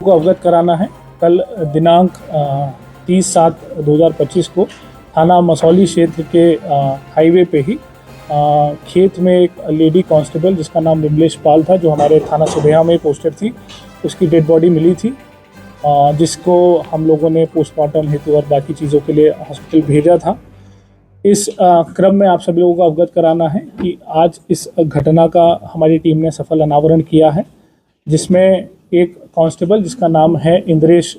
को अवगत कराना है। कल दिनांक 30/7/2025 को थाना मसौली क्षेत्र के हाईवे पे ही खेत में एक लेडी कांस्टेबल जिसका नाम विमलेश पाल था, जो हमारे थाना सुबेहा में पोस्टेड थी, उसकी डेड बॉडी मिली थी, जिसको हम लोगों ने पोस्टमार्टम हेतु और बाकी चीज़ों के लिए हॉस्पिटल भेजा था। इस क्रम में आप सभी लोगों को अवगत कराना है कि आज इस घटना का हमारी टीम ने सफल अनावरण किया है, जिसमें एक कांस्टेबल जिसका नाम है इंद्रेश,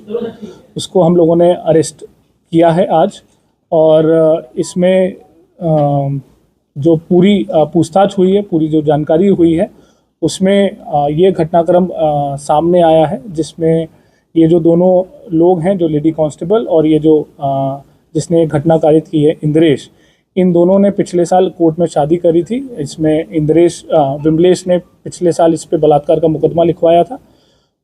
उसको हम लोगों ने अरेस्ट किया है आज। और इसमें जो पूरी पूछताछ हुई है, पूरी जो जानकारी हुई है, उसमें ये घटनाक्रम सामने आया है, जिसमें ये जो दोनों लोग हैं, जो लेडी कांस्टेबल और ये जो जिसने घटना कारित की है इंद्रेश, इन दोनों ने पिछले साल कोर्ट में शादी करी थी। इसमें विमलेश ने पिछले साल इस पे बलात्कार का मुकदमा लिखवाया था।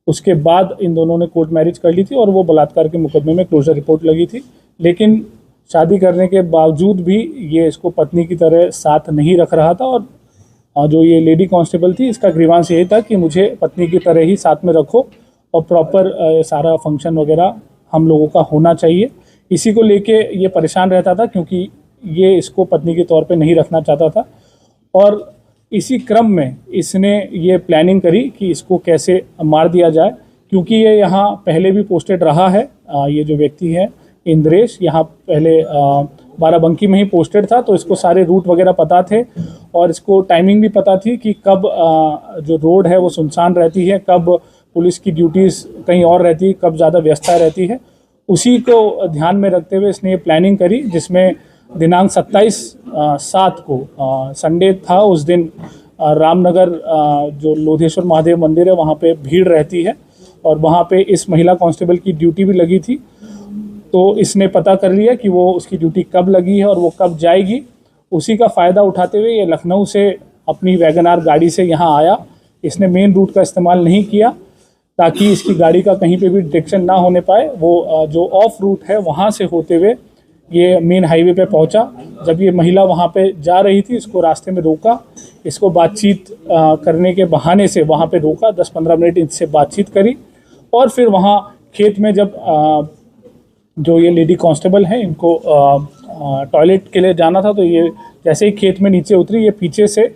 उसके बाद इन दोनों ने कोर्ट मैरिज कर ली थी और वो बलात्कार के मुकदमे में क्लोजर रिपोर्ट लगी थी। लेकिन शादी करने के बावजूद भी ये इसको पत्नी की तरह साथ नहीं रख रहा था, और जो ये लेडी कांस्टेबल थी, इसका ग्रीवांस यही था कि मुझे पत्नी की तरह ही साथ में रखो और प्रॉपर सारा फंक्शन वगैरह हम लोगों का होना चाहिए। इसी को लेके ये परेशान रहता था, क्योंकि ये इसको पत्नी के तौर पे नहीं रखना चाहता था। और इसी क्रम में इसने ये प्लानिंग करी कि इसको कैसे मार दिया जाए, क्योंकि ये यहाँ पहले भी पोस्टेड रहा है। ये जो व्यक्ति है इंद्रेश, यहाँ पहले बाराबंकी में ही पोस्टेड था, तो इसको सारे रूट वगैरह पता थे और इसको टाइमिंग भी पता थी कि कब जो रोड है वो सुनसान रहती है, कब पुलिस की ड्यूटीज़ कहीं और रहती है, कब ज़्यादा व्यस्तता रहती है। उसी को ध्यान में रखते हुए इसने ये प्लानिंग करी, जिसमें दिनांक 27/7 को संडे था। उस दिन रामनगर जो लोधेश्वर महादेव मंदिर है, वहाँ पे भीड़ रहती है और वहाँ पे इस महिला कांस्टेबल की ड्यूटी भी लगी थी। तो इसने पता कर लिया कि वो उसकी ड्यूटी कब लगी है और वो कब जाएगी। उसी का फ़ायदा उठाते हुए ये लखनऊ से अपनी वैगन आर गाड़ी से यहाँ आया। इसने मेन रूट का इस्तेमाल नहीं किया, ताकि इसकी गाड़ी का कहीं पे भी डिटेक्शन ना होने पाए। वो जो ऑफ रूट है वहाँ से होते हुए ये मेन हाईवे पे पहुँचा। जब ये महिला वहाँ पे जा रही थी, इसको रास्ते में रोका, इसको बातचीत करने के बहाने से वहाँ पे रोका, 10-15 मिनट इनसे बातचीत करी और फिर वहाँ खेत में जब जो ये लेडी कांस्टेबल है, इनको टॉयलेट के लिए जाना था, तो ये जैसे ही खेत में नीचे उतरी, ये पीछे से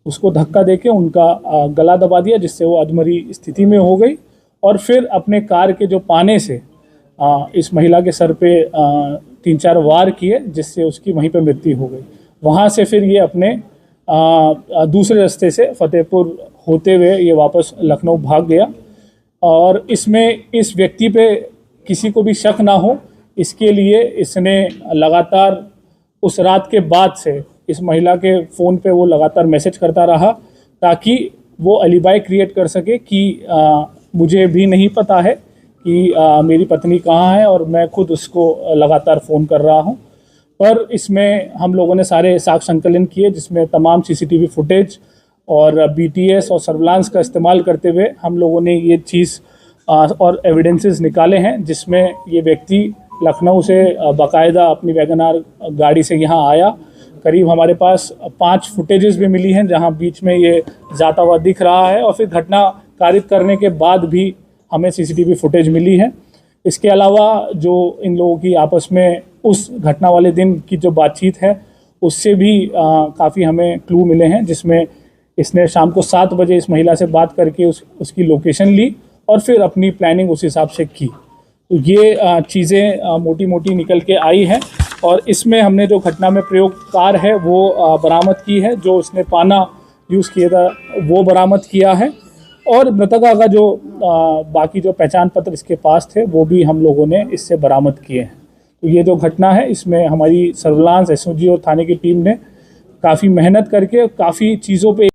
उसको धक्का देके उनका गला दबा दिया, जिससे वो अधमरी स्थिति में हो गई। और फिर अपने कार के जो पाने से इस महिला के सर पे 3-4 वार किए, जिससे उसकी वहीं पे मृत्यु हो गई। वहाँ से फिर ये अपने दूसरे रास्ते से फतेहपुर होते हुए ये वापस लखनऊ भाग गया। और इसमें इस व्यक्ति पे किसी को भी शक ना हो, इसके लिए इसने लगातार उस रात के बाद से इस महिला के फ़ोन पे वो लगातार मैसेज करता रहा, ताकि वो अलीबाई क्रिएट कर सके कि मुझे भी नहीं पता है कि मेरी पत्नी कहाँ है और मैं खुद उसको लगातार फ़ोन कर रहा हूँ। पर इसमें हम लोगों ने सारे साक्ष्य संकलन किए, जिसमें तमाम CCTV फुटेज और BTS और सर्विलांस का इस्तेमाल करते हुए हम लोगों ने ये चीज़ और एविडेंसेस निकाले हैं, जिसमें ये व्यक्ति लखनऊ से बाकायदा अपनी वैगन आर गाड़ी से यहाँ आया। करीब हमारे पास 5 फुटेजेस भी मिली हैं, जहाँ बीच में ये जाता हुआ दिख रहा है, और फिर घटना कारित करने के बाद भी हमें CCTV फुटेज मिली है। इसके अलावा जो इन लोगों की आपस में उस घटना वाले दिन की जो बातचीत है, उससे भी काफ़ी हमें क्लू मिले हैं, जिसमें इसने शाम को 7 बजे इस महिला से बात करके उसकी लोकेशन ली और फिर अपनी प्लानिंग उस हिसाब से की। तो ये चीज़ें मोटी मोटी निकल के आई हैं, और इसमें हमने जो घटना में प्रयोग कार है वो बरामद की है। जो उसने पाना यूज़ किया था वो बरामद किया है, और मृतका का जो बाकी जो पहचान पत्र इसके पास थे वो भी हम लोगों ने इससे बरामद किए हैं। तो ये जो घटना है, इसमें हमारी सर्विलांस, SOG और थाने की टीम ने काफ़ी मेहनत करके काफ़ी चीज़ों पे